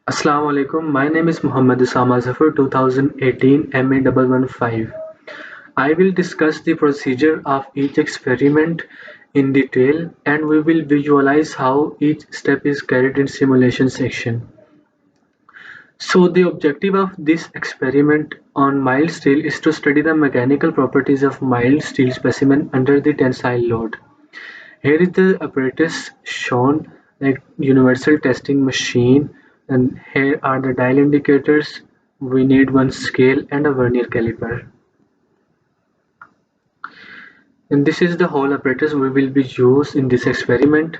Assalamu alaikum. My name is Muhammad Usama Zafar 2018 MA115. I will discuss the procedure of each experiment in detail and we will visualize how each step is carried in simulation section. So the objective of this experiment on mild steel is to study the mechanical properties of mild steel specimen under the tensile load. Here is the apparatus shown, like universal testing machine, and here are the dial indicators. We need one scale and a vernier caliper. And this is the whole apparatus we will be used in this experiment.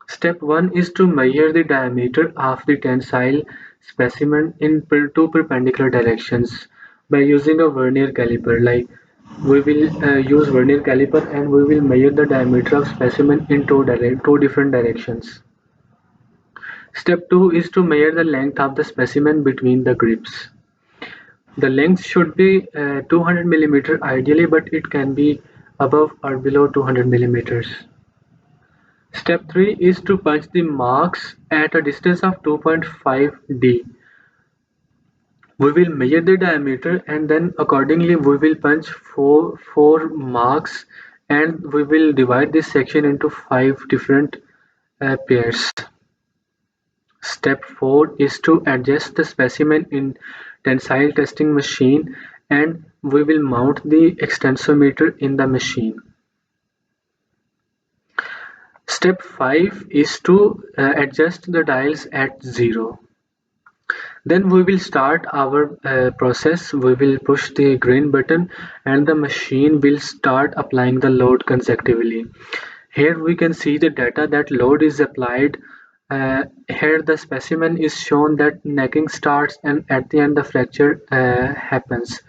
Step 1 is to measure the diameter of the tensile specimen in two perpendicular directions by using a vernier caliper. Like we will use vernier caliper and we will measure the diameter of specimen in two different directions. Step 2 is to measure the length of the specimen between the grips. The length should be 200 mm ideally, but it can be above or below 200 millimeters. Step 3 is to punch the marks at a distance of 2.5 d. We will measure the diameter and then accordingly we will punch four marks and we will divide this section into 5 different pairs. Step 4 is to adjust the specimen in tensile testing machine and we will mount the extensometer in the machine. Step 5 is to adjust the dials at 0. Then we will start our process. We will push the green button and the machine will start applying the load consecutively. Here we can see the data that load is applied. Here the specimen is shown that necking starts and at the end the fracture happens.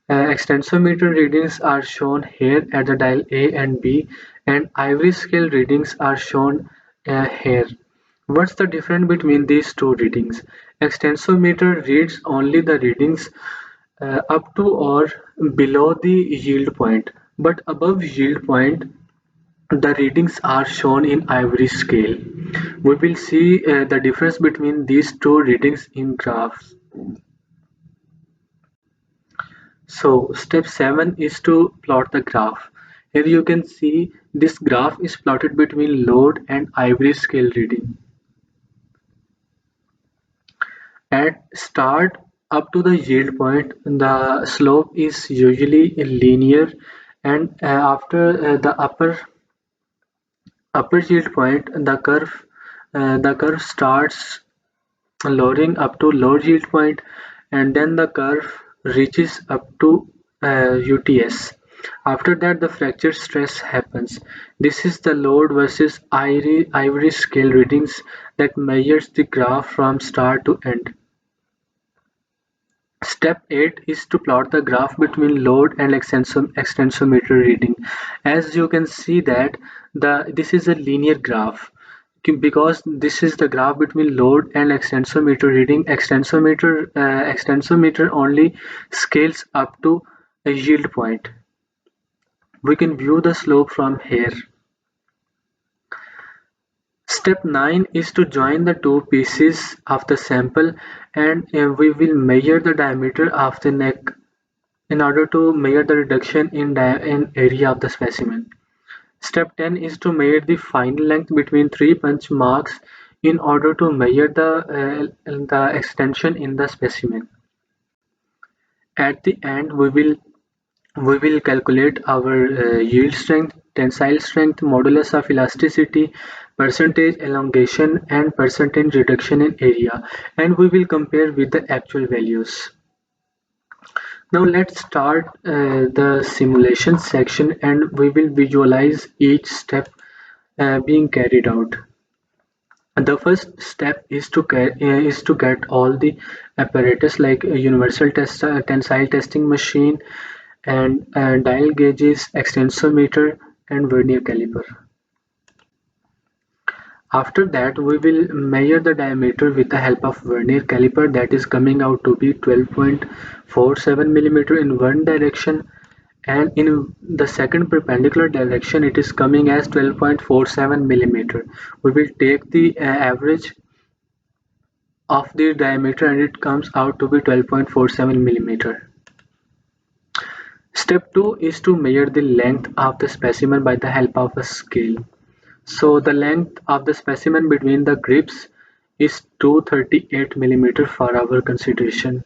Extensometer readings are shown here at the dial A and B and ivory scale readings are shown here. What's the difference between these two readings? Extensometer reads only the readings up to or below the yield point, but above yield point the readings are shown in ivory scale. We will see the difference between these two readings in graphs. So step 7 is to plot the graph. Here you can see this graph is plotted between load and ivory scale reading. At start up to the yield point, the slope is usually linear and after the upper yield point, the curve starts lowering up to lower yield point and then the curve reaches up to UTS. After that the fracture stress happens. This is the load versus ivory scale readings that measures the graph from start to end. Step 8 is to plot the graph between load and extensometer reading. As you can see that this is a linear graph because this is the graph between load and extensometer reading. Extensometer only scales up to a yield point. We can view the slope from here. Step 9 is to join the two pieces of the sample and we will measure the diameter of the neck in order to measure the reduction in area of the specimen. Step 10 is to measure the final length between three punch marks in order to measure the extension in the specimen. At the end, we will calculate our yield strength, tensile strength, modulus of elasticity, percentage elongation and percentage reduction in area, and we will compare with the actual values. Now let's start the simulation section and we will visualize each step being carried out. The first step is to get all the apparatus like a universal tensile testing machine and dial gauges, extensometer and vernier caliper. After that we will measure the diameter with the help of vernier caliper that is coming out to be 12.47 millimeter in one direction and in the second perpendicular direction it is coming as 12.47 millimeter. We will take the average of the diameter and it comes out to be 12.47 millimeter. Step 2 is to measure the length of the specimen by the help of a scale. So the length of the specimen between the grips is 238 mm for our consideration.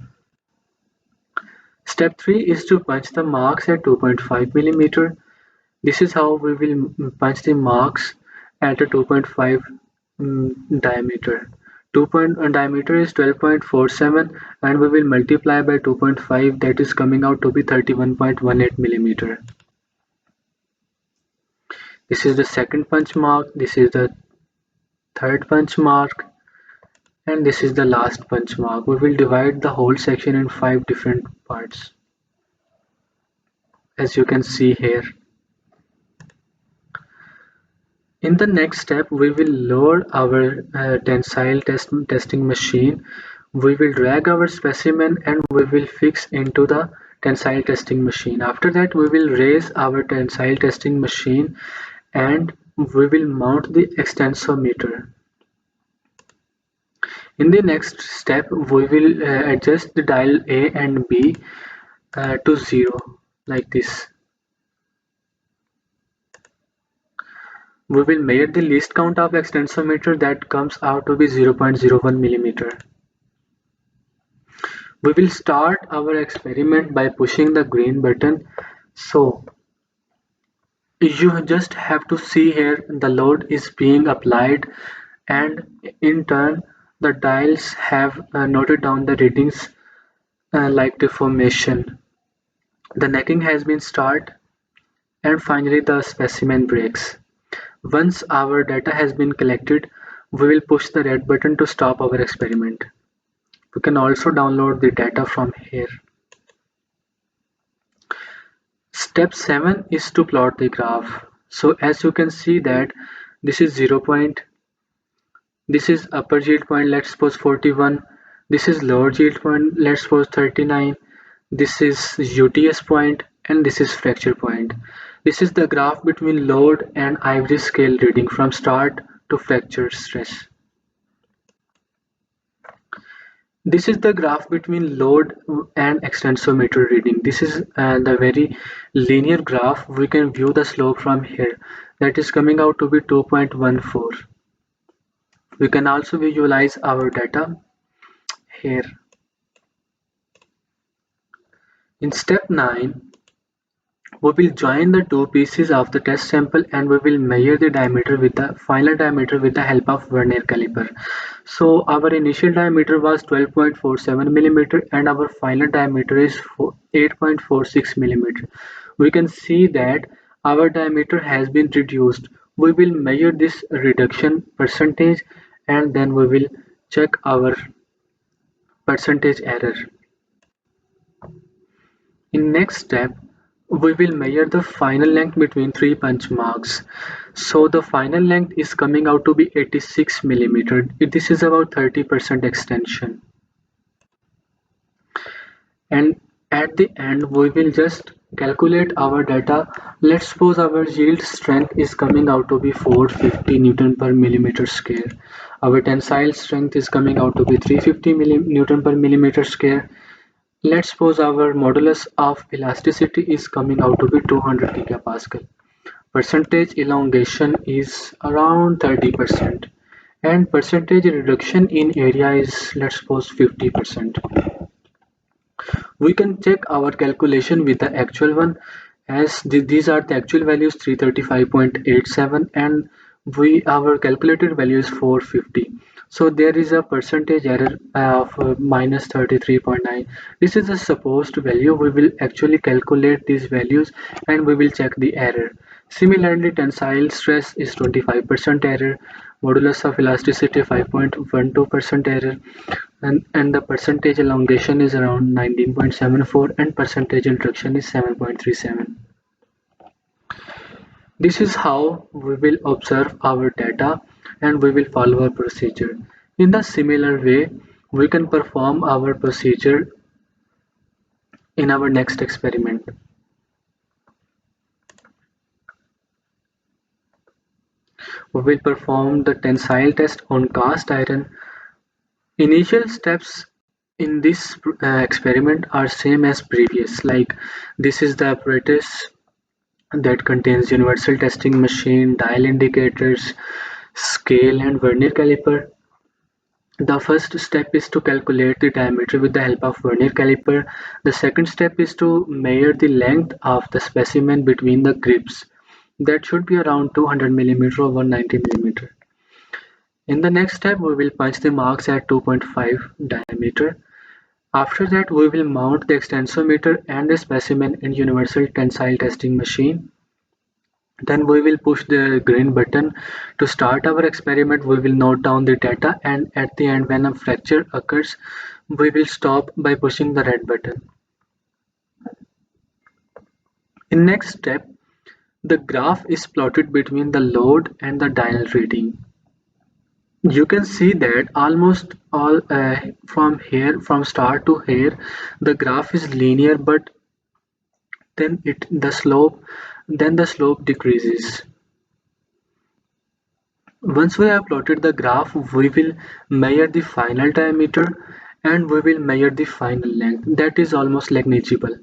Step 3 is to punch the marks at 2.5 mm. This is how we will punch the marks at a 2.5 diameter. Diameter is 12.47 and we will multiply by 2.5, that is coming out to be 31.18 millimeter. This is the second punch mark, this is the third punch mark, and this is the last punch mark. We will divide the whole section in 5 different parts, as you can see here. In the next step, we will load our tensile testing machine. We will drag our specimen and we will fix into the tensile testing machine. After that, we will raise our tensile testing machine and we will mount the extensometer. In the next step, we will adjust the dial A and B to 0 like this. We will measure the least count of extensometer, that comes out to be 0.01 millimeter. We will start our experiment by pushing the green button. So you just have to see here the load is being applied and in turn the dials have noted down the readings like deformation. The necking has been started and finally the specimen breaks. Once our data has been collected, we will push the red button to stop our experiment. We can also download the data from here. Step 7 is to plot the graph. So as you can see that this is 0 point, this is upper yield point, let's suppose 41, this is lower yield point, let's suppose 39, this is UTS point and this is fracture point. This is the graph between load and ivory scale reading from start to fracture stress. This is the graph between load and extensometer reading. This is the very linear graph. We can view the slope from here. That is coming out to be 2.14. We can also visualize our data here. In step 9, we will join the two pieces of the test sample and we will measure the diameter with the final diameter with the help of vernier caliper. So our initial diameter was 12.47 millimeter and our final diameter is 8.46 millimeter. We can see that our diameter has been reduced. We will measure this reduction percentage and then we will check our percentage error. In next step, we will measure the final length between three punch marks. So the final length is coming out to be 86 millimeter. This is about 30% extension. And at the end, we will just calculate our data. Let's suppose our yield strength is coming out to be 450 Newton per millimeter square. Our tensile strength is coming out to be 350 Newton per millimeter square. Let's suppose our modulus of elasticity is coming out to be 200 gigapascal. Percentage elongation is around 30% and percentage reduction in area is, let's suppose, 50%. We can check our calculation with the actual one, as these are the actual values 335.87 and our calculated value is 450. So there is a percentage error of minus 33.9. This is a supposed value. We will actually calculate these values and we will check the error. Similarly, tensile stress is 25% error, modulus of elasticity 5.12% error, and the percentage elongation is around 19.74 and percentage introduction is 7.37. This is how we will observe our data and we will follow our procedure. In the similar way, we can perform our procedure in our next experiment. We will perform the tensile test on cast iron. Initial steps in this experiment are same as previous, like this is the apparatus that contains universal testing machine, dial indicators, scale and vernier caliper. The first step is to calculate the diameter with the help of vernier caliper. The second step is to measure the length of the specimen between the grips. That should be around 200 mm or 190 mm. In the next step, we will punch the marks at 2.5 diameter. After that, we will mount the extensometer and the specimen in universal tensile testing machine. Then we will push the green button to start our experiment. We will note down the data, and at the end when a fracture occurs, we will stop by pushing the red button. In next step, the graph is plotted between the load and the dial reading. You can see that almost all from start to here, the graph is linear, but then the slope decreases. Once we have plotted the graph, we will measure the final diameter and we will measure the final length. That is almost negligible.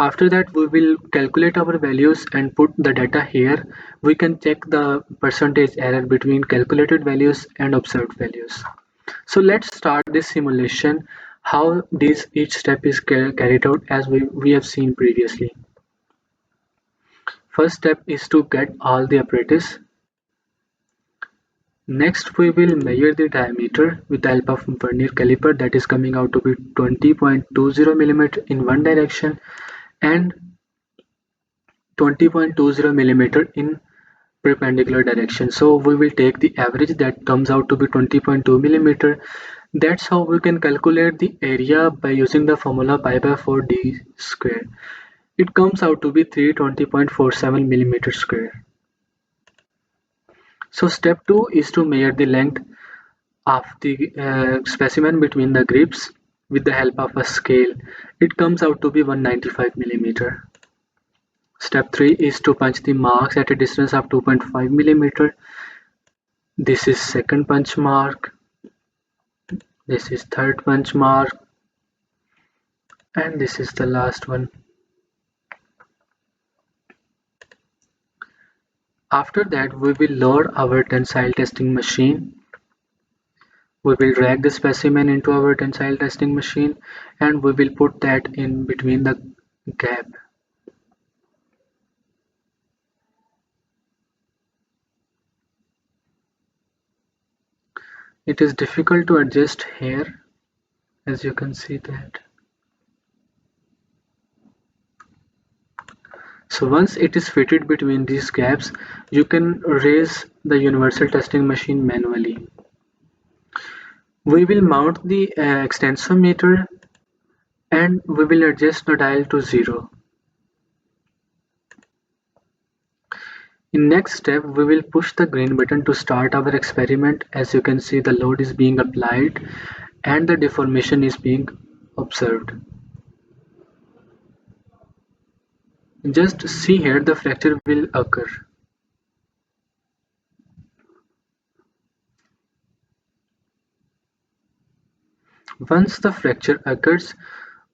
After that, we will calculate our values and put the data here. We can check the percentage error between calculated values and observed values. So let's start this simulation. How this each step is carried out as we have seen previously. First step is to get all the apparatus. Next we will measure the diameter with the help of vernier caliper, that is coming out to be 20.20 mm in one direction and 20.20 mm in perpendicular direction. So we will take the average that comes out to be 20.2 mm. That's how we can calculate the area by using the formula pi by 4 d square. It comes out to be 320.47 mm square. So step 2 is to measure the length of the specimen between the grips with the help of a scale. It comes out to be 195 mm. Step 3 is to punch the marks at a distance of 2.5 mm. This is second punch mark, this is third punch mark, and this is the last one. After that, we will load our tensile testing machine. We will drag the specimen into our tensile testing machine and we will put that in between the gap. It is difficult to adjust here, as you can see that. So once it is fitted between these gaps, you can raise the universal testing machine manually. We will mount the extensometer and we will adjust the dial to 0. In next step, we will push the green button to start our experiment. As you can see, the load is being applied and the deformation is being observed. Just see here, the fracture will occur. Once the fracture occurs,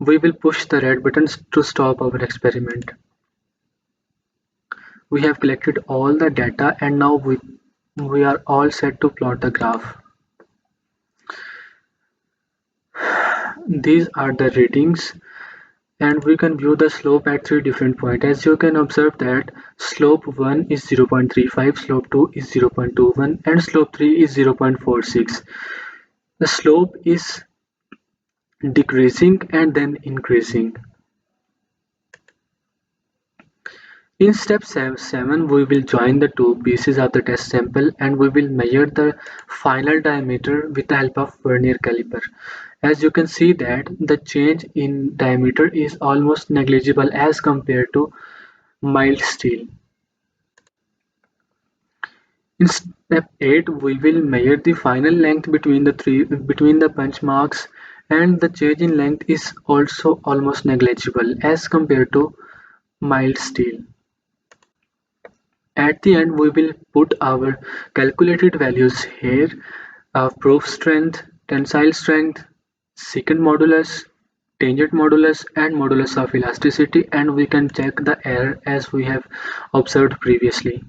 we will push the red buttons to stop our experiment. We have collected all the data and now we are all set to plot the graph. These are the readings and we can view the slope at 3 different points. As you can observe that slope 1 is 0.35, slope 2 is 0.21 and slope 3 is 0.46. The slope is decreasing and then increasing. In step 7, we will join the two pieces of the test sample and we will measure the final diameter with the help of vernier caliper. As you can see that the change in diameter is almost negligible as compared to mild steel. In step 8, we will measure the final length between the punch marks, and the change in length is also almost negligible as compared to mild steel. At the end, we will put our calculated values here of proof strength, tensile strength, secant modulus, tangent modulus, and modulus of elasticity, and we can check the error as we have observed previously.